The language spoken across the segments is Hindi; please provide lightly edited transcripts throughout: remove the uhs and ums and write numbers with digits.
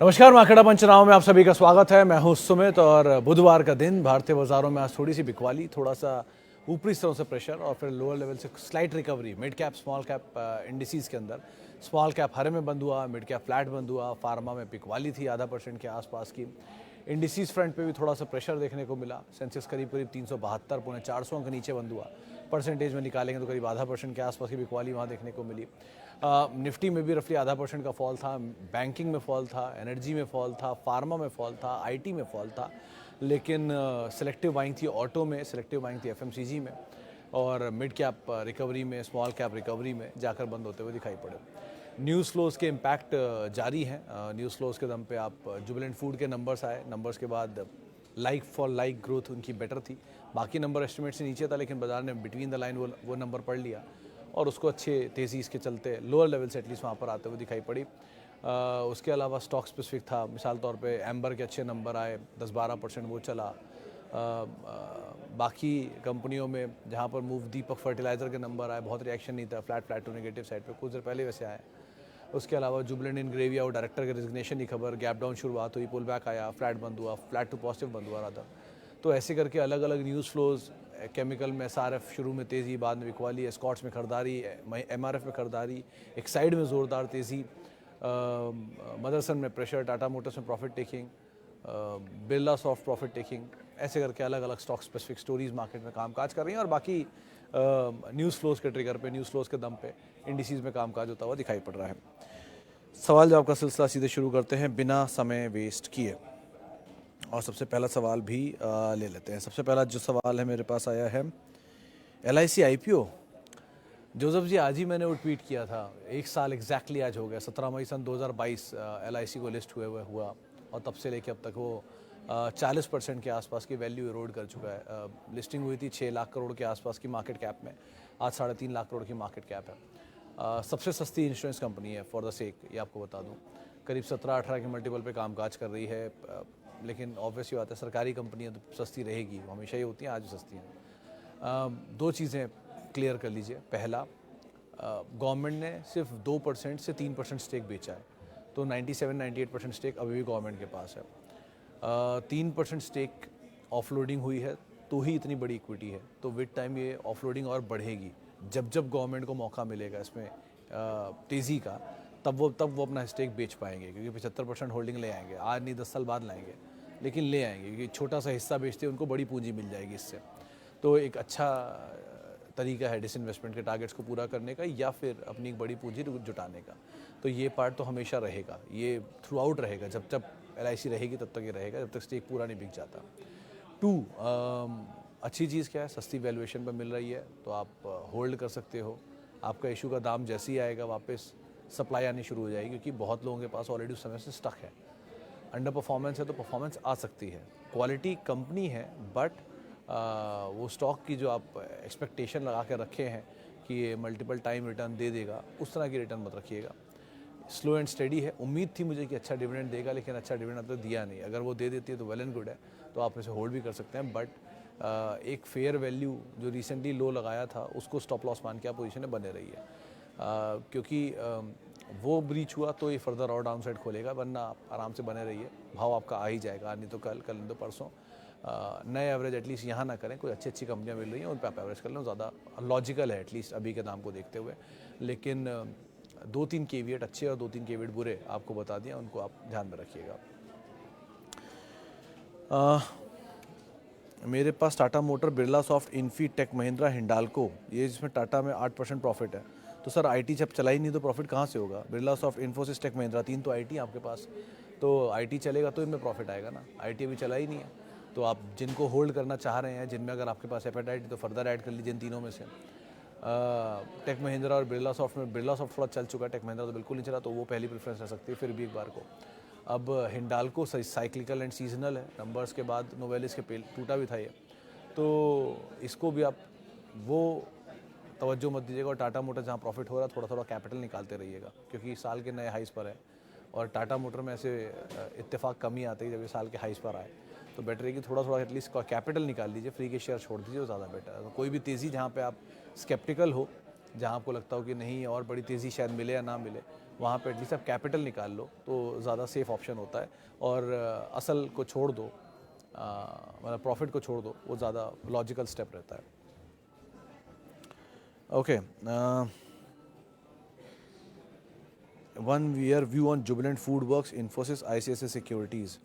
नमस्कार, मार्केट पंचनामा में आप सभी का स्वागत है। मैं हूं सुमित और बुधवार का दिन भारतीय बाजारों में आज थोड़ी सी बिकवाली, थोड़ा सा ऊपरी स्तरों से प्रेशर और फिर लोअर लेवल से slight recovery mid cap small cap indices के अंदर। स्मॉल कैप हरे में बंद हुआ, मिड कैप फ्लैट बंद हुआ, फार्मा में बिकवाली थी 0.5% के आसपास की। इंडिसेस फ्रंट पे भी थोड़ा सा प्रेशर देखने को मिला। सेंसेक्स करीब 372 पौने 400 अंक नीचे बंद हुआ। परसेंटेज में निकालेंगे तो करीब 0.5% के आसपास की बिकवाली वहाँ देखने को मिली। निफ्टी में भी रफली 0.5% का फॉल था। बैंकिंग में फॉल था, एनर्जी में फॉल था, फार्मा में फॉल था, आईटी में फॉल था। लेकिन सिलेक्टिव बाइंग थी ऑटो में, सिलेक्टिव बाइंग थी एफएमसीजी में और मिड कैप रिकवरी में, स्मॉल कैप रिकवरी में जाकर बंद होते हुए दिखाई पड़े। न्यूज़ फ्लोज के इम्पैक्ट जारी हैं। न्यूज़ फ्लोज के दम पे आप जुबिलेंट फूड के नंबर्स आए, नंबर्स के बाद लाइक फॉर लाइक ग्रोथ उनकी बेटर थी। बाकी नंबर एस्टिमेट से नीचे था, लेकिन बाजार ने बिटवीन द लाइन वो नंबर पढ़ लिया और उसको अच्छे तेज़ी इसके चलते लोअर लेवल से एटलीस्ट वहाँ पर आते हुए दिखाई पड़ी। उसके अलावा स्टॉक स्पेसिफिक था, मिसाल तौर पे एम्बर के अच्छे नंबर आए, 10-12% वो चला। बाकी कंपनियों में जहाँ पर मूव, दीपक फर्टिलाइज़र के नंबर आए, बहुत रिएक्शन नहीं था, फ्लैट टू नेगेटिव साइड पे कुछ देर पहले वैसे आए। उसके अलावा जुबिलेंट इनग्रेविया और डायरेक्टर के रिजिग्नेशन की खबर, गैप डाउन शुरुआत हुई, पुल बैक आया, फ्लैट बंद हुआ, फ्लैट टू पॉजिटिव बंद हुआ रहा था। तो ऐसे करके अलग अलग न्यूज़ फ्लोज, केमिकल में एसआरएफ शुरू में तेज़ी, बाद में बिकवाली, एस्कॉर्ट्स में खरीदारी, एमआरएफ में खरीदारी, एक साइड में ज़ोरदार तेज़ी, मदरसन में प्रेशर, टाटा मोटर्स में profit taking, Birla soft profit taking. ऐसे करके अलग अलग स्टॉक स्पेसिफिक स्टोरीज मार्केट में कामकाज कर रही हैं और बाकी न्यूज़ फ्लोज के ट्रिगर पे, न्यूज़ फ्लोज के दम पे इंडिसेस में कामकाज होता हुआ दिखाई पड़ रहा है। सवाल जवाब का सिलसिला सीधे शुरू करते हैं बिना समय वेस्ट किए और सबसे पहला सवाल भी ले लेते हैं। सबसे पहला जो सवाल है मेरे पास आया है, LIC IPO। जोसेफ जी, आज ही मैंने वो ट्वीट किया था, 1 साल एग्जैक्टली आज हो गया। 17 मई सन 2022 LIC को लिस्ट हुए हुआ और तब से लेके अब तक वो 40% के आसपास की वैल्यू इरोड कर चुका है। लिस्टिंग हुई थी 6 लाख करोड़ के आसपास की मार्केट कैप में, आज 3.5 लाख करोड़ की मार्केट कैप है। सबसे सस्ती इंश्योरेंस कंपनी है, फॉर द सेक ये आपको बता दूं। करीब 17-18 के मल्टीपल पे कामकाज कर रही है। लेकिन ऑब्वियस ये बात है, सरकारी कंपनियां तो सस्ती रहेगी, हमेशा ही होती हैं, आज भी सस्ती हैं। दो चीज़ें क्लियर कर लीजिए। पहला, गवर्नमेंट ने सिर्फ 2% से 3% स्टेक बेचा है, तो 97-98% स्टेक अभी भी गवर्नमेंट के पास है। 3% स्टेक ऑफलोडिंग हुई है तो ही इतनी बड़ी इक्विटी है, तो विद टाइम ये ऑफलोडिंग और बढ़ेगी। जब जब गवर्नमेंट को मौका मिलेगा इसमें तेज़ी का, तब वो अपना स्टेक बेच पाएंगे, क्योंकि 75% होल्डिंग ले आएंगे। आज नहीं, 10 साल बाद लाएंगे, लेकिन ले आएंगे, क्योंकि छोटा सा हिस्सा बेचते हैं उनको बड़ी पूंजी मिल जाएगी इससे। तो एक अच्छा तरीका है डिसइन्वेस्टमेंट के टारगेट्स को पूरा करने का या फिर अपनी एक बड़ी पूंजी जुटाने का। तो ये पार्ट तो हमेशा रहेगा, ये थ्रू आउट रहेगा, जब जब LIC रहेगी तब तक ये रहेगा, जब तक स्टेक पूरा नहीं बिक जाता। 2, अच्छी चीज़ क्या है, सस्ती वैल्यूएशन पर मिल रही है तो आप होल्ड कर सकते हो। आपका इशू का दाम जैसे ही आएगा वापस सप्लाई आनी शुरू हो जाएगी, क्योंकि बहुत लोगों के पास ऑलरेडी उस समय से स्टक है। अंडर परफॉर्मेंस है तो परफॉर्मेंस आ सकती है, क्वालिटी कंपनी है, बट वो स्टॉक की जो आप एक्सपेक्टेशन लगा के रखे हैं कि ये मल्टीपल टाइम रिटर्न दे देगा, उस तरह की रिटर्न मत रखिएगा। स्लो एंड स्टेडी है। उम्मीद थी मुझे कि अच्छा डिविडेंड देगा, लेकिन अच्छा डिविडेंड अब तक दिया नहीं। अगर वो दे देती है तो वेल एंड गुड है, तो आप इसे होल्ड भी कर सकते हैं। बट एक फेयर वैल्यू जो रिसेंटली लो लगाया था, उसको स्टॉप लॉस मान के आप पोजीशन में बने रही है, क्योंकि वो ब्रीच हुआ तो ये फर्दर और डाउन साइड खोलेगा, वरना आप आराम से बने रहिए। भाव आपका आ ही जाएगा, नहीं तो कल नहीं तो परसों। नए एवरेज एटलीस्ट यहाँ ना करें, कोई अच्छी कंपनियाँ मिल रही हैं उन पर आप एवरेज कर लें, ज़्यादा लॉजिकल है एटलीस्ट अभी के दाम को देखते हुए। लेकिन 2-3 केविएट अच्छे और 2-3 केविएट बुरे आपको बता दिया, उनको आप ध्यान में रखिएगा। मेरे पास Tata motor, Birla soft, Infy, tech Mahindra, Hindalco, ये जिसमें टाटा में 8% प्रॉफिट है। तो सर IT जब चला ही नहीं तो प्रॉफिट कहाँ से होगा? बिरला सॉफ्ट, इन्फोसिस, टेक महिंद्रा, 3 तो IT आपके पास, तो IT चलेगा तो इनमें प्रॉफिट आएगा ना। IT अभी चला ही नहीं है, तो आप जिनको होल्ड करना चाह रहे हैं, जिनमें अगर आपके पास एपेटाइट तो फर्दर ऐड कर लीजिए इन तीनों में से। टेक महिंद्रा और बिरला सॉफ्ट में बिरला सॉफ्ट थोड़ा चल चुका है, टेक महिंद्रा तो बिल्कुल नहीं चला, तो वो पहली प्रेफरेंस रह सकती है फिर भी एक बार को। अब हिंडाल्को साइक्लिकल एंड सीजनल है, नंबर्स के बाद नोवेलिस के पेल टूटा भी था ये, तो इसको भी आप वो तवज्जो मत दीजिएगा। और टाटा मोटर जहाँ प्रॉफिट हो रहा है, थोड़ा थोड़ा कैपिटल निकालते रहिएगा, क्योंकि साल के नए हाइस पर है और टाटा मोटर में ऐसे इत्तेफाक कमी आती है जब ये साल के हाइस पर आए, तो बेटर है कि थोड़ा थोड़ा एटलीस्ट कैपिटल निकाल लीजिए, फ्री के शेयर छोड़ दीजिए, वो ज़्यादा बेटर है। तो कोई भी तेज़ी जहाँ पे आप स्केप्टिकल हो, जहाँ आपको लगता हो कि नहीं और बड़ी तेज़ी शायद मिले या ना मिले, वहाँ पे एटलीस्ट आप कैपिटल निकाल लो तो ज़्यादा सेफ ऑप्शन होता है, और असल को छोड़ दो, मतलब प्रॉफिट को छोड़ दो, वो ज़्यादा लॉजिकल स्टेप रहता है। Okay, one year view on Jubilant food works, Infosys, ICICI securities.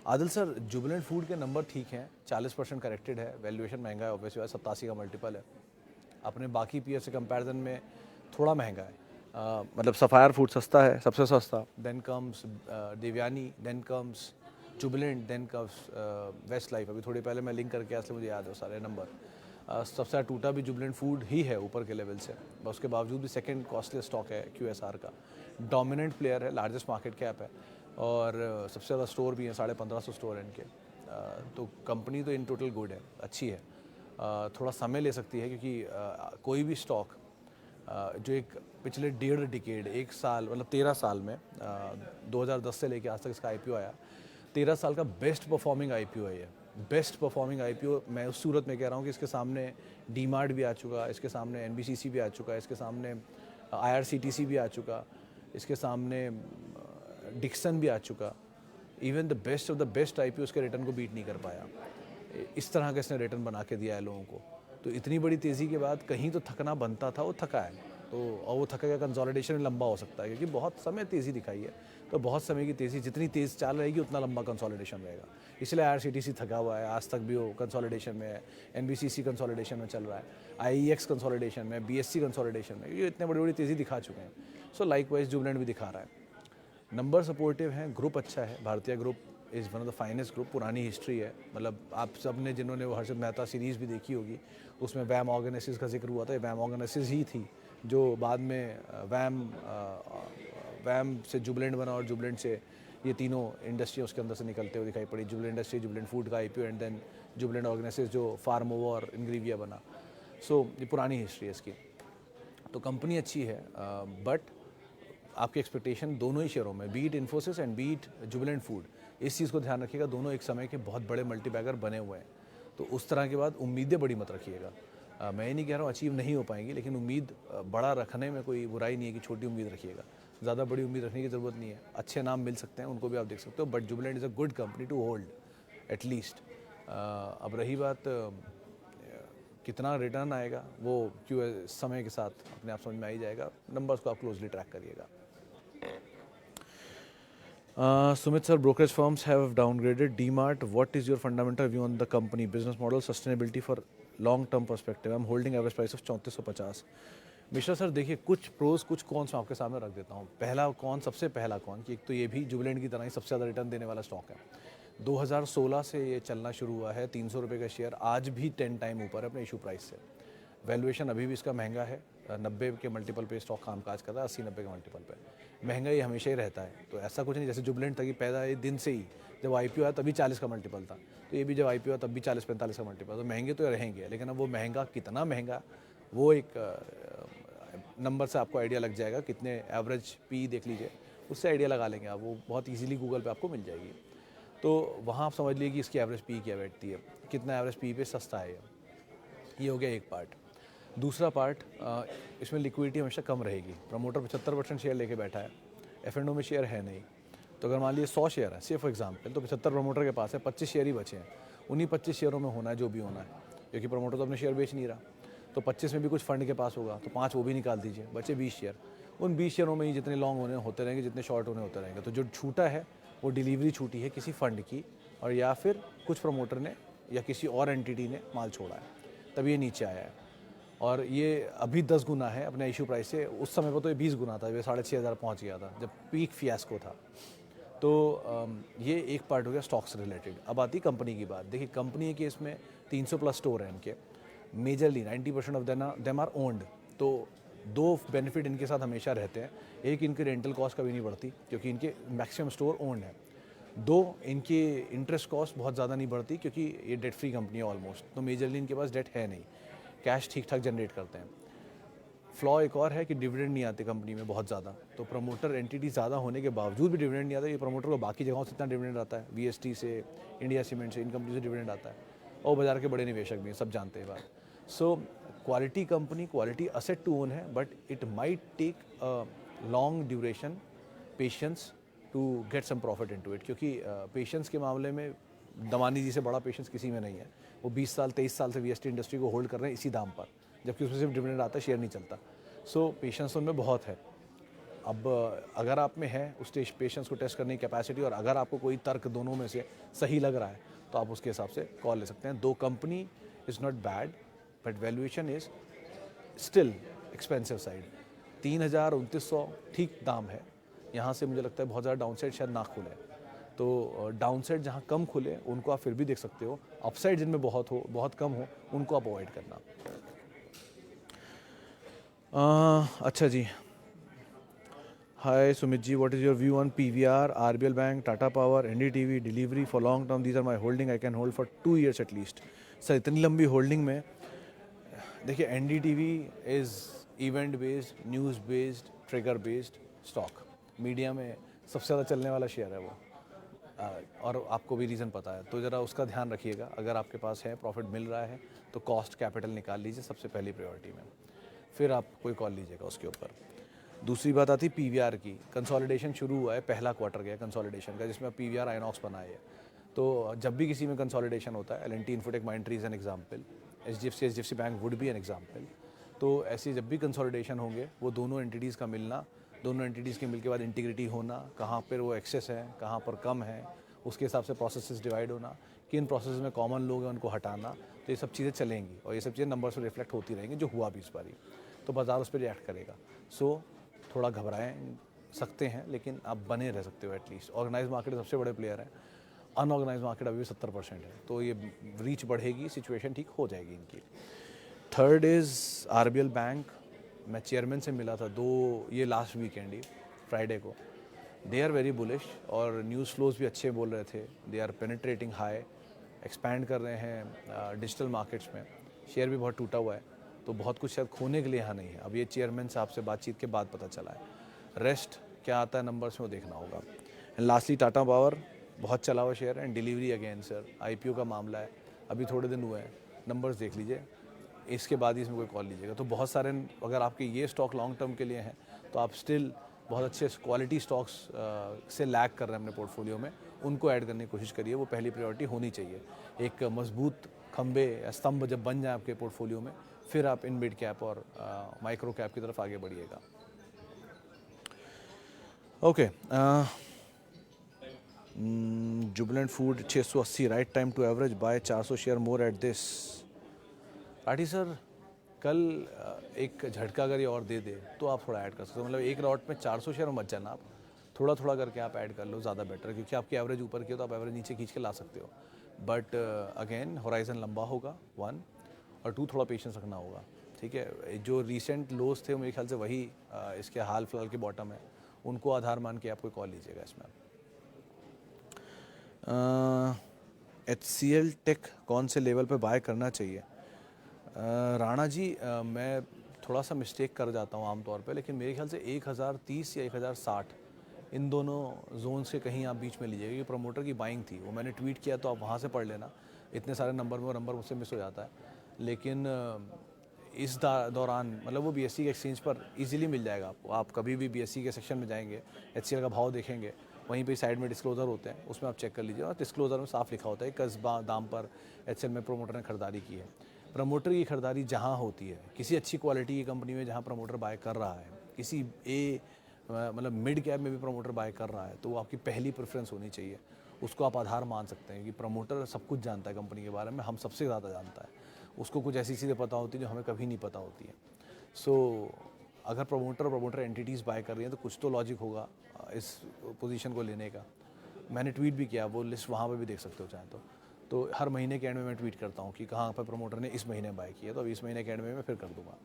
Adil sir, Jubilant food के नंबर ठीक हैं, 40% करेक्टेड है, वैल्यूएशन महंगा है, ऑब्वियसली 87 का मल्टीपल है, अपने बाकी पीयर से कंपैरिजन में थोड़ा महंगा है। मतलब सफ़ायर फूड सस्ता है, सबसे सस्ता, then comes Devyani, then comes Jubilant, then comes Westlife. अभी थोड़ी पहले मैं लिंक करके इसलिए मुझे याद है सारे नंबर। सबसे ज़्यादा टूटा भी जुबिलेंट फूड ही है ऊपर के लेवल से, उसके बावजूद भी सेकंड कॉस्टली स्टॉक है QSR का, डोमिनेंट प्लेयर है, लार्जेस्ट मार्केट कैप है, और सबसे ज़्यादा स्टोर भी है, 1550 स्टोर हैं इनके। तो कंपनी तो इन टोटल गुड है, अच्छी है। थोड़ा समय ले सकती है क्योंकि कोई भी स्टॉक जो एक पिछले 1.5 डिकेड, 1 साल, मतलब 13 साल में 2010 से लेके आज तक इसका IPO आया, 13 साल का बेस्ट परफॉर्मिंग IPO है ये, बेस्ट परफॉर्मिंग IPO। मैं उस सूरत में कह रहा हूँ कि इसके सामने डीमार्ट भी आ चुका, इसके सामने NBCC भी आ चुका, इसके सामने IRCTC भी आ चुका, इसके सामने डिक्सन भी आ चुका। Even the best of the best IPO उसके रिटर्न को बीट नहीं कर पाया। इस तरह का इसने रिटर्न बना के दिया है लोगों को। तो इतनी बड़ी तेज़ी के बाद कहीं तो थकना बनता था, वो थका है। तो और वो थका, कंसोलिडेशन लंबा हो सकता है क्योंकि बहुत समय तेज़ी दिखाई है। तो बहुत समय की तेज़ी जितनी तेज़ चाल रहेगी उतना लंबा कंसोलिडेशन रहेगा, इसलिए IRCTC थका हुआ है, आज तक भी वो कंसोलिडेशन में है, NBCC कंसोलिडेशन में चल रहा है, IEX कंसोलिडेशन में, BSC कंसोलिडेशन में, ये इतने बड़ी बड़ी तेज़ी दिखा चुके हैं। सो लाइकवाइज जुबिलेंट भी दिखा रहा है। नंबर सपोर्टिव हैं, ग्रुप अच्छा है, भारतीय group is one of the finest group, पुरानी हिस्ट्री है। मतलब आप सब ने जिन्होंने वो हर्षद मेहता सीरीज़ भी देखी होगी, उसमें वैम ऑर्गेनाइसिस का जिक्र हुआ था, वैम ऑर्गेनाइसिस ही थी जो बाद में वैम से जुबिलेंट बना, और जुबिलेंट से ये तीनों इंडस्ट्री उसके अंदर से निकलते हुए दिखाई पड़ी। जुबिलेंट इंडस्ट्री, जुबिलेंट फूड का IPO, एंड देन जुबिलेंट ऑर्गेनाइसिस जो फार्मोवा और इंग्रीविया बना। सो ये पुरानी हिस्ट्री है इसकी। तो कंपनी अच्छी है, बट आपकी एक्सपेक्टेशन दोनों ही शेयरों में, beat Infosys and beat Jubilant food, इस चीज़ को ध्यान रखिएगा, दोनों एक समय के बहुत बड़े मल्टीबैगर बने हुए हैं। तो उस तरह के बाद उम्मीदें बड़ी मत रखिएगा। मैं ये नहीं कह रहा हूँ अचीव नहीं हो पाएंगी, लेकिन उम्मीद बड़ा रखने में कोई बुराई नहीं है कि छोटी उम्मीद रखिएगा। ज़्यादा बड़ी उम्मीद रखने की ज़रूरत नहीं है, अच्छे नाम मिल सकते हैं, उनको भी आप देख सकते हो, but Jubilant is a good company to hold at least. अब रही बात कितना रिटर्न आएगा, वो क्यों समय के साथ अपने आप समझ में आ ही जाएगा। नंबर्स को आप क्लोजली ट्रैक करिएगा। Sumit sir, brokerage firms have downgraded DMart. What is your fundamental view on the company, business model, sustainability for long-term perspective? I'm holding average price of 3450. Mishra sir, देखिए कुछ प्रोज कुछ कॉन्स मैं आपके सामने रख देता हूँ। पहला कॉन, सबसे पहला कॉन कि एक तो ये भी जुबिलेंट की तरह ही सबसे ज़्यादा रिटर्न देने वाला स्टॉक है। 2016 से ये चलना शुरू हुआ है, 300 रुपये का शेयर, आज भी 10 टाइम ऊपर है अपने इशू प्राइस से। वैल्यूएशन अभी भी इसका महंगा है, 90 के मल्टीपल पे स्टॉक कामकाज कर रहा है, 80-90 के मल्टीपल पे। महंगा ये हमेशा ही रहता है, तो ऐसा कुछ नहीं जैसे जुबिलेंट था कि पैदा ये दिन से ही, जब IPO आया तभी 40 का मल्टीपल था, तो ये भी जब IPO आया तब भी 40-45 का मल्टीपल। तो महंगे तो रहेंगे, लेकिन अब वो महंगा कितना महंगा, वो एक नंबर से आपको आइडिया लग जाएगा। कितने एवरेज PE देख लीजिए, उससे आइडिया लगा लेंगे आप, वो बहुत ईजिली गूगल पे आपको मिल जाएगी। तो वहाँ आप समझ लीजिए कि इसकी एवरेज PE क्या बैठती है, कितना एवरेज PE पे सस्ता है ये हो गया एक पार्ट। दूसरा पार्ट, इसमें लिक्विडिटी हमेशा कम रहेगी। प्रमोटर 75% शेयर लेके बैठा है, F&O में शेयर है नहीं, तो अगर मान लीजिए 100 शेयर है, से फॉर एग्जांपल, तो 75 प्रमोटर के पास है, 25 शेयर ही बचे हैं। उन्हीं 25 शेयरों में होना है जो भी होना है, क्योंकि प्रमोटर तो अपने शेयर बेच नहीं रहा। तो 25 में भी कुछ फंड के पास होगा, तो 5 वो भी निकाल दीजिए, बचे 20 शेयर। उन 20 शेयरों में ही जितने लॉन्ग होने होते रहेंगे, जितने शॉर्ट होने होते रहेंगे। तो जो छूटा है वो डिलीवरी छूटी है किसी फंड की, और या फिर कुछ प्रमोटर ने या किसी और एंटिटी ने माल छोड़ा है, तब ये नीचे आया है। और ये अभी 10 गुना है अपने इशू प्राइस से, उस समय पर तो ये 20 गुना था, ये 6,500 पहुँच गया था जब पीक फियास्को था। तो ये एक पार्ट हो गया स्टॉक्स रिलेटेड। अब आती कंपनी की बात। देखिए कंपनी के इसमें 300 प्लस स्टोर हैं इनके, majorly 90% of them are owned. तो दो बेनिफिट इनके साथ हमेशा रहते हैं, एक इनकी रेंटल कॉस्ट कभी नहीं बढ़ती क्योंकि इनके मैक्सिमम स्टोर ओन्ड है। दो, इनके इंटरेस्ट कॉस्ट बहुत ज़्यादा नहीं बढ़ती क्योंकि ये डेट फ्री कंपनी है ऑलमोस्ट, तो मेजरली इनके पास डेट है नहीं, कैश ठीक ठाक जनरेट करते हैं। फ्लॉ एक और है कि डिविडेंड नहीं आते कंपनी में बहुत ज़्यादा, तो प्रमोटर एंटिटी ज़्यादा होने के बावजूद भी डिविडेंड नहीं आता। ये प्रमोटर को बाकी जगहों से इतना डिविडेंड आता है, VST से, इंडिया सीमेंट से, इन कंपनी से डिविडेंड आता है, और बाजार के बड़े निवेशक भी हैं, सब जानते हैं बात। So quality company, quality asset to own है, but it might take long duration patience to get some profit into it, क्योंकि पेशेंस के मामले में दमानी जी से बड़ा पेशेंस किसी में नहीं है। वो 20 साल 23 साल से वीएसटी इंडस्ट्री को होल्ड कर रहे हैं इसी दाम पर, जबकि उसमें सिर्फ डिविडेंड आता है, शेयर नहीं चलता। सो पेशेंस उनमें बहुत है। अब अगर आप में है उस पेशेंस को टेस्ट करने की कैपेसिटी, और अगर आपको कोई तर्क दोनों में से सही लग रहा है तो आप उसके हिसाब से कॉल ले सकते हैं। दो company is not bad but valuation is still expensive side. 3,2900 ठीक दाम है। यहाँ से मुझे लगता है बहुत ज़्यादा डाउनसाइड शायद ना खुले, तो डाउनसाइड जहाँ कम खुले उनको आप फिर भी देख सकते हो। अपसाइड जिनमें बहुत कम हो उनको आप अवॉइड करना। अच्छा जी, hi Sumit ji, what is your view on PVR, RBL bank, Tata power, NDTV, delivery for long term? These are my holding, I can hold for 2 years at least. Sir इतनी लंबी होल्डिंग में देखिए, NDTV is event based, news based, trigger based stock. Media में सबसे ज़्यादा चलने वाला शेयर है वो, और आपको भी रीज़न पता है, तो ज़रा उसका ध्यान रखिएगा। अगर आपके पास है, प्रॉफिट मिल रहा है, तो कॉस्ट कैपिटल निकाल लीजिए सबसे पहली प्रायोरिटी में, फिर आप कोई कॉल लीजिएगा उसके ऊपर। दूसरी बात आती पीवीआर की। कंसोलिडेशन शुरू हुआ है, पहला क्वार्टर गया कंसोलिडेशन का, जिसमें पीवीआर आइनॉक्स बनाए है। तो जब भी किसी में कंसोलिडेशन होता है, L&T infotech Mindtree is an example, HDFC bank would be an example. तो ऐसे जब भी कंसोलिडेशन होंगे, वो दोनों एंटिटीज़ का मिलना, दोनों एंटिटीज़ के मिलके बाद इंटीग्रिटी होना, कहाँ पर वो एक्सेस है, कहाँ पर कम है, उसके हिसाब से प्रोसेसेस डिवाइड होना, किन प्रोसेस में कॉमन लोग हैं उनको हटाना, तो ये सब चीज़ें चलेंगी और ये सब चीज़ें नंबर्स में रिफ्लेक्ट होती रहेंगी, जो हुआ भी इस बारी। तो बाजार उस पर रिएक्ट करेगा। सो थोड़ा घबराएं सकते हैं, लेकिन आप बने रह सकते हो एटलीस्ट। ऑर्गेनाइज मार्केट सबसे बड़े प्लेयर हैं, अनऑर्गेनाइज मार्केट अभी भी 70% है, तो ये रीच बढ़ेगी, सिचुएशन ठीक हो जाएगी इनकी। Third is RBL bank. मैं चेयरमैन से मिला था ये लास्ट वीकेंड ही, फ्राइडे को। दे आर वेरी बुलिश और न्यूज़ फ्लोज भी अच्छे बोल रहे थे। They are penetrating high, expand कर रहे हैं डिजिटल मार्केट्स में। शेयर भी बहुत टूटा हुआ है, तो बहुत कुछ शायद खोने के लिए यहाँ नहीं है। अब ये चेयरमैन साहब से बातचीत के बाद पता चला है। रेस्ट क्या आता है नंबर्स में वो देखना होगा। एंड लास्टली टाटा पावर, बहुत चला हुआ शेयर है। And delivery again sir, IPO का मामला है, अभी थोड़े दिन हुए हैं, नंबर्स देख लीजिए, इसके बाद ही इसमें कोई कॉल लीजिएगा। तो बहुत सारे, अगर आपके ये स्टॉक लॉन्ग टर्म के लिए हैं, तो आप स्टिल बहुत अच्छे क्वालिटी स्टॉक्स से लैग कर रहे हैं अपने पोर्टफोलियो में, उनको ऐड करने की कोशिश करिए। वो पहली प्रायोरिटी होनी चाहिए। एक मजबूत खंबे या स्तंभ जब बन जाए आपके पोर्टफोलियो में, फिर आप इन मिड कैप और माइक्रो कैप की तरफ आगे बढ़िएगा। Okay, Jubilant food 680, right time to average buy 400 share more at this. Pathi sir, कल एक झटका अगर ये और दे दे तो आप थोड़ा ऐड कर सकते हो। मतलब एक लॉट में 400 शेयर मत जाना, आप थोड़ा थोड़ा करके आप ऐड कर लो, ज़्यादा बेटर है, क्योंकि आपकी एवरेज ऊपर की है तो आप एवरेज नीचे खींच के ला सकते हो। बट अगेन होराइजन लंबा होगा 1, और 2 थोड़ा पेशेंस रखना होगा। ठीक है, जो रिसेंट लोज थे मेरे ख्याल से वही इसके हाल फिलहाल के बॉटम है, उनको आधार मान के आप कोई कॉल लीजिएगा इसमें। HCL टेक कौन से लेवल पे बाय करना चाहिए? राणा जी, मैं थोड़ा सा मिस्टेक कर जाता हूँ आमतौर पे, लेकिन मेरे ख्याल से 1030 या 1060 इन दोनों जोन से कहीं आप बीच में लीजिएगा। ये प्रमोटर की बाइंग थी, वो मैंने ट्वीट किया, तो आप वहाँ से पढ़ लेना। इतने सारे नंबर में वो नंबर मुझसे मिस हो जाता है, लेकिन इस दौरान मतलब वो बीएससी के एक्सचेंज पर इजीली मिल जाएगा आपको। आप कभी भी बीएससी के सेक्शन में जाएंगे, HCL का भाव देखेंगे, वहीं पे साइड में डिस्क्लोजर होते हैं, उसमें आप चेक कर लीजिए, और डिस्क्लोजर में साफ लिखा होता है किस दाम पर HCL में प्रमोटर ने खरीदारी की है। प्रमोटर की खरीदारी जहाँ होती है, किसी अच्छी क्वालिटी की कंपनी में जहाँ प्रमोटर बाय कर रहा है, किसी मतलब मिड कैप में भी प्रमोटर बाय कर रहा है, तो वो आपकी पहली प्रेफरेंस होनी चाहिए। उसको आप आधार मान सकते हैं कि प्रमोटर सब कुछ जानता है कंपनी के बारे में, हम सबसे ज़्यादा जानता है। उसको कुछ ऐसी चीज़ें पता होती हैं जो हमें कभी नहीं पता होती है। सो अगर प्रमोटर एंटिटीज़ बाय कर रही हैं, तो कुछ तो लॉजिक होगा इस पोजीशन को लेने का। मैंने ट्वीट भी किया, वो लिस्ट वहाँ पे भी देख सकते हो चाहे तो हर महीने के एंड में मैं ट्वीट करता हूँ कि कहाँ पर प्रमोटर ने इस महीने बाय किया, तो अभी इस महीने के एंड में मैं फिर कर दूँगा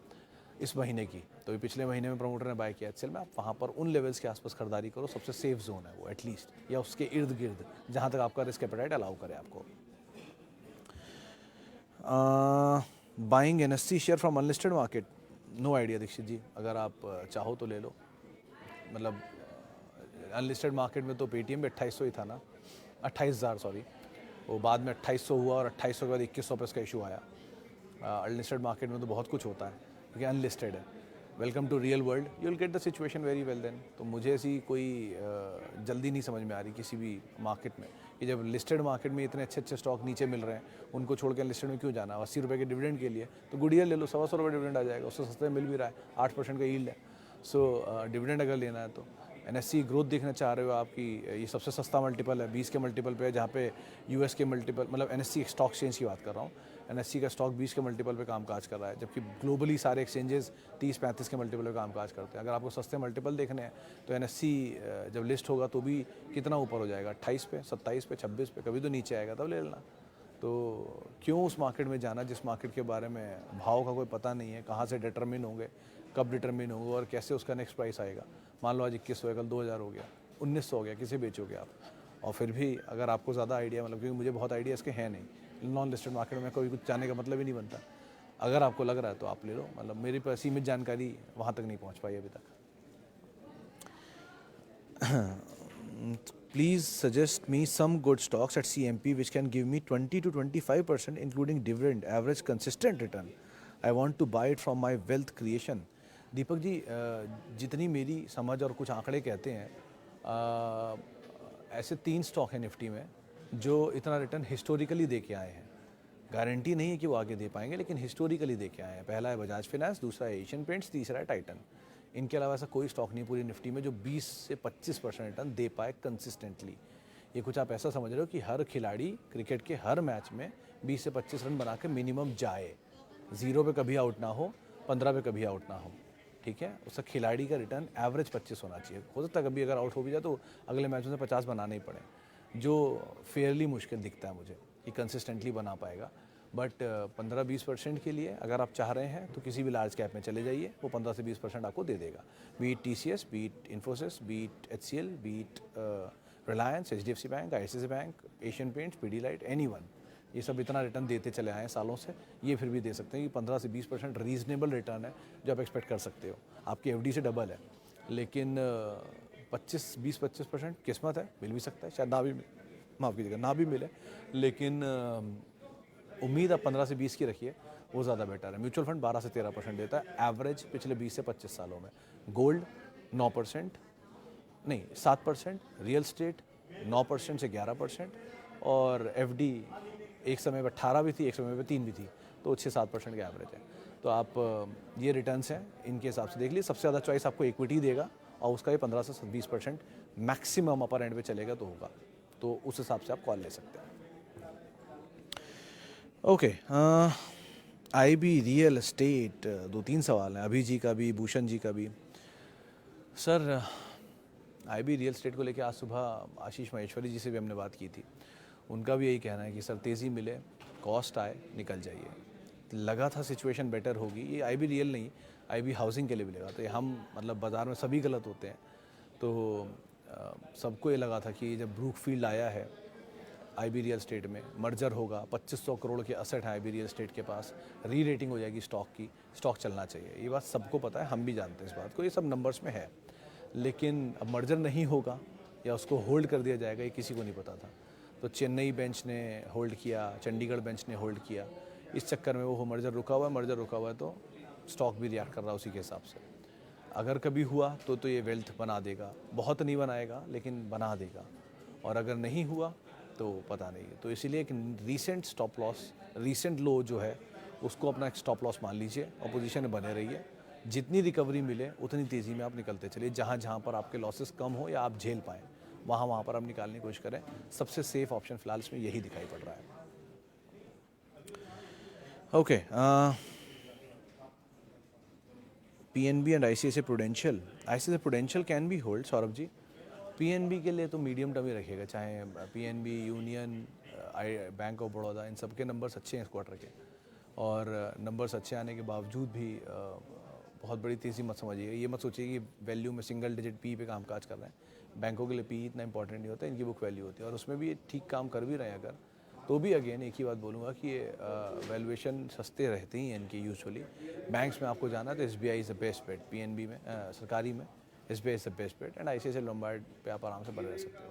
इस महीने की। तो ये पिछले महीने में प्रमोटर ने बाय किया HCL में, आप वहाँ पर उन लेवल्स के आसपास खरीदारी करो, सबसे सेफ जोन है वो एटलीस्ट, या उसके इर्द गिर्द जहाँ तक आपका रिस्क एपेटाइट अलाउ करे आपको। Buying NSE share from unlisted market, no idea Dixit ji, अगर आप चाहो तो ले लो। मतलब अनलिस्टेड मार्केट में तो पेटीएम में 2800 ही था ना, 28,000 सॉरी, वो बाद में 2800 हुआ और 2800 के बाद 2100 पे इसका इशू आया। अनलिस्टेड मार्केट में तो बहुत कुछ होता है, क्योंकि अनलिस्टेड है, welcome to real world, you will get the situation very well then. तो मुझे ऐसी कोई जल्दी नहीं समझ में आ रही किसी भी मार्केट में कि जब लिस्टेड मार्केट में इतने अच्छे अच्छे स्टॉक नीचे मिल रहे हैं, उनको छोड़ के लिस्टेड में क्यों जाना। 80 रुपये के डिविडेंड के लिए तो गुड़िया ले लो, 125 रुपये डिविडेंड आ जाएगा, उससे सस्ते मिल भी रहा है, 8% का यील्ड है। सो डिविडेंड अगर लेना है तो एनएससी ग्रोथ देखना चाह रहे हो आपकी, ये सबसे सस्ता मल्टीपल है, 20 के मल्टीपल पे है, जहाँ पे यूएस के मल्टीपल, मतलब एनएससी स्टॉक एक्सचेंज की बात कर रहा हूँ, एनएससी का स्टॉक 20 के मल्टीपल पे कामकाज कर रहा है, जबकि ग्लोबली सारे एक्सचेंजेस 30-35 के मल्टीपल पे कामकाज करते हैं। अगर आपको सस्ते मल्टीपल देखने हैं तो एनएससी जब लिस्ट होगा तो भी कितना ऊपर हो जाएगा, 28 पे, 27 पे, 26 पे, कभी तो नीचे आएगा, तब ले लेना। तो क्यों उस मार्केट में जाना जिस मार्केट के बारे में भाव का कोई पता नहीं है, कहाँ से डिटरमिन होंगे, कब डिटरमिन होंगे और कैसे उसका नेक्स्ट प्राइस आएगा। मान लो आज 2100 है, कल 2000 हो गया, 1900 हो गया, किसे बेचोगे आप। और फिर भी अगर आपको ज़्यादा आइडिया, मतलब क्योंकि मुझे बहुत आइडिया इसके है नहीं, नॉन लिस्टेड मार्केट में कोई कुछ जाने का मतलब ही नहीं बनता। अगर आपको लग रहा है तो आप ले लो, मतलब मेरी पर सीमित जानकारी वहाँ तक नहीं पहुँच पाई अभी तक। Please suggest me some good stocks at CMP which can give me 20 to 25% including dividend average consistent return. I want to buy it from my wealth creation. Deepak ji, जितनी मेरी समझ और कुछ आंकड़े कहते हैं, ऐसे 3 स्टॉक हैं निफ्टी में जो इतना रिटर्न हिस्टोरिकली दे के आए हैं। गारंटी नहीं है कि वो आगे दे पाएंगे, लेकिन हिस्टोरिकली दे के आए हैं। पहला है बजाज फाइनेंस, दूसरा है एशियन पेंट्स, तीसरा है टाइटन। इनके अलावा ऐसा कोई स्टॉक नहीं पूरी निफ्टी में जो 20 से 25% रिटर्न दे पाए कंसिस्टेंटली। ये कुछ आप ऐसा समझ रहे हो कि हर खिलाड़ी क्रिकेट के हर मैच में 20 से 25 रन बना के मिनिमम जाए, 0 पे कभी आउट ना हो, 15 पे कभी आउट ना हो, ठीक है। उसका खिलाड़ी का रिटर्न एवरेज 25 होना चाहिए। हो सकता है कभी अगर आउट हो भी जाए तो अगले मैच में 50 बनाने ही पड़े, जो फेयरली मुश्किल दिखता है मुझे कि कंसिस्टेंटली बना पाएगा। बट 15-20% के लिए अगर आप चाह रहे हैं तो किसी भी लार्ज कैप में चले जाइए, वो 15 से 20% आपको दे देगा। Beat TCS, beat Infosys, beat HCL, beat Reliance, HDFC bank, ICICI bank, Asian Paints, Pidilite, anyone. ये सब इतना रिटर्न देते चले आए हैं सालों से, ये फिर भी दे सकते हैं कि 15 से 20% रीजनेबल रिटर्न है जो आप एक्सपेक्ट कर सकते हो। आपकी FD से डबल है, लेकिन 20-25% किस्मत है, मिल भी सकता है, शायद ना भी, माफ़ कीजिएगा, ना भी मिले, लेकिन उम्मीद आप 15 से 20 की रखिए, वो ज़्यादा बेटर है। म्यूचुअल फंड 12 से 13% देता है एवरेज पिछले 20 से 25 सालों में। गोल्ड 9%, नहीं 7%, रियल स्टेट 9% से 11%, और FD एक समय में 18 भी थी, एक समय में 3 भी थी, तो 6-7% का एवरेज है। तो आप ये रिटर्न्स हैं, इनके हिसाब से देख लीजिए। सबसे ज़्यादा चॉइस आपको इक्विटी देगा और उसका ये 15 से 20% मैक्सिमम अपर एंड पे चलेगा तो होगा, तो उस हिसाब से आप कॉल ले सकते हैं। ओके, IB रियल एस्टेट, 2-3 सवाल हैं, अभी जी का भी, भूषण जी का भी। सर, IB रियल एस्टेट को लेकर आज सुबह आशीष महेश्वरी जी से भी हमने बात की थी। उनका भी यही कहना है कि सर तेज़ी मिले, कॉस्ट आए, निकल जाइए। लगा था सिचुएशन बेटर होगी, ये IB रियल नहीं, IB हाउसिंग के लिए भी लगा। तो ये हम, मतलब बाज़ार में सभी गलत होते हैं, तो सबको ये लगा था कि जब ब्रूकफील्ड आया है IB रियल एस्टेट में, मर्जर होगा, 2500 करोड़ के असेट हैं IB रियल एस्टेट के पास, री रेटिंग हो जाएगी स्टॉक की, स्टॉक चलना चाहिए। ये बात सबको पता है, हम भी जानते हैं इस बात को, ये सब नंबर्स में है। लेकिन अब मर्जर नहीं होगा या उसको होल्ड कर दिया जाएगा, ये किसी को नहीं पता था। तो चेन्नई बेंच ने होल्ड किया, चंडीगढ़ बेंच ने होल्ड किया, इस चक्कर में वो मर्जर रुका हुआ है। मर्जर रुका हुआ है तो स्टॉक भी रिएक्ट कर रहा है उसी के हिसाब से। अगर कभी हुआ तो ये वेल्थ बना देगा, बहुत नहीं बनाएगा लेकिन बना देगा, और अगर नहीं हुआ तो पता नहीं। तो इसीलिए एक रीसेंट स्टॉप लॉस, रीसेंट लो जो है उसको अपना एक स्टॉप लॉस मान लीजिए और पोजीशन में बने रहिए। जितनी रिकवरी मिले उतनी तेज़ी में आप निकलते चलिए। जहाँ जहाँ पर आपके लॉसेस कम हो या आप झेल पाएँ, वहाँ पर आप निकालने की कोशिश करें। सबसे सेफ ऑप्शन फिलहाल इसमें यही दिखाई पड़ रहा है। Okay, PNB and ICICI Prudential, ICICI Prudential can be hold, Saurabh ji. PNB के लिए तो मीडियम टर्म ही रखिएगा, चाहे PNB, union, bank of Baroda, इन सब के नंबर्स अच्छे हैं इस क्वार्टर के, और नंबर्स अच्छे आने के बावजूद भी बहुत बड़ी तेज़ी मत समझिएगा। ये मत सोचिए कि वैल्यू में सिंगल डिजिट P पे काम काज कर रहे हैं। बैंकों के लिए P इतना इंपॉर्टेंट नहीं होता, इनकी बुक वैल्यू होती है, और उसमें भी ठीक काम कर भी रहे हैं अगर, तो भी अगेन एक ही बात बोलूँगा कि ये वैल्यूएशन सस्ते रहते ही हैं इनके यूजुअली। बैंक्स में आपको जाना तो SBI is the best bet, PNB में सरकारी में SBI is the best bet, and ICICI Lombard पे आप आराम से बने रह सकते हो।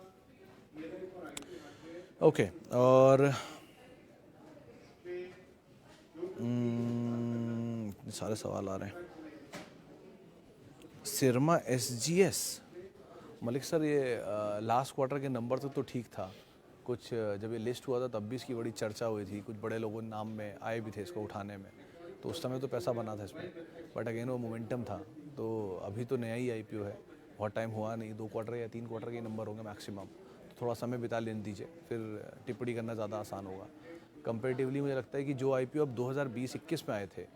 ओके, और सारे सवाल आ रहे हैं। सिरमा SGS। मलिक सर, ये लास्ट क्वार्टर के नंबर तो ठीक था। कुछ जब ये लिस्ट हुआ था तब भी इसकी बड़ी चर्चा हुई थी, कुछ बड़े लोगों नाम में आए भी थे इसको उठाने में, तो उस समय तो पैसा बना था इसमें, बट अगेन वो मोमेंटम था। तो अभी तो नया ही IPO है, बहुत टाइम हुआ नहीं, 2 क्वार्टर या 3 क्वार्टर के नंबर होंगे मैक्सिमम, तो थोड़ा समय बिता लेने दीजिए, फिर टिप्पणी करना ज़्यादा आसान होगा। कंपेरेटिवली मुझे लगता है कि जो IPO अब 2020-21 में आए थे,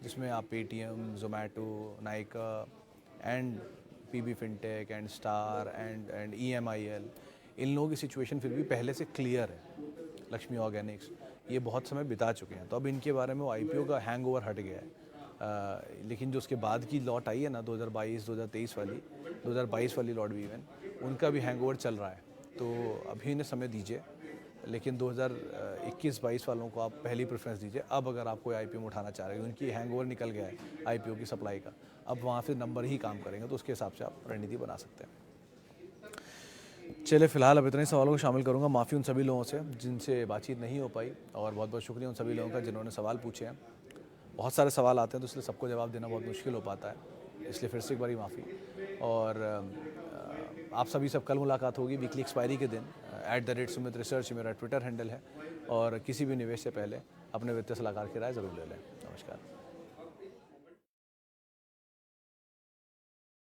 जिसमें आप Paytm, Zomato, Nykaa and PB fintech and star and EMIL, इन लोगों की सिचुएशन फिर भी पहले से क्लियर है। लक्ष्मी ऑर्गेनिक्स ये बहुत समय बिता चुके हैं, तो अब इनके बारे में वो IPO का हैंगओवर हट गया है। लेकिन जो उसके बाद की लॉट आई है ना 2022-2023 वाली, 2022 वाली लॉट भी इवन, उनका भी हैंगओवर चल रहा है, तो अभी इन्हें समय दीजिए। लेकिन 2021-22 वालों को आप पहली प्रेफरेंस दीजिए। अब अगर आप कोई IPO में उठाना चाह रहे हो, उनकी हैंगओवर निकल गया है IPO की सप्लाई का, अब वहाँ फिर नंबर ही काम करेंगे, तो उसके हिसाब से आप रणनीति बना सकते हैं। चलिए, फिलहाल अब इतने सवालों को शामिल करूंगा। माफ़ी उन सभी लोगों से जिनसे बातचीत नहीं हो पाई, और बहुत बहुत शुक्रिया उन सभी लोगों का जिन्होंने सवाल पूछे हैं। बहुत सारे सवाल आते हैं तो इसलिए सबको जवाब देना बहुत मुश्किल हो पाता है, इसलिए फिर से एक बारी माफ़ी। और आप सभी सब कल मुलाकात होगी वीकली एक्सपायरी के दिन। @सुमित रिसर्च मेरा ट्विटर हैंडल है, और किसी भी निवेश से पहले अपने वित्तीय सलाहकार की राय ज़रूर ले लें। नमस्कार।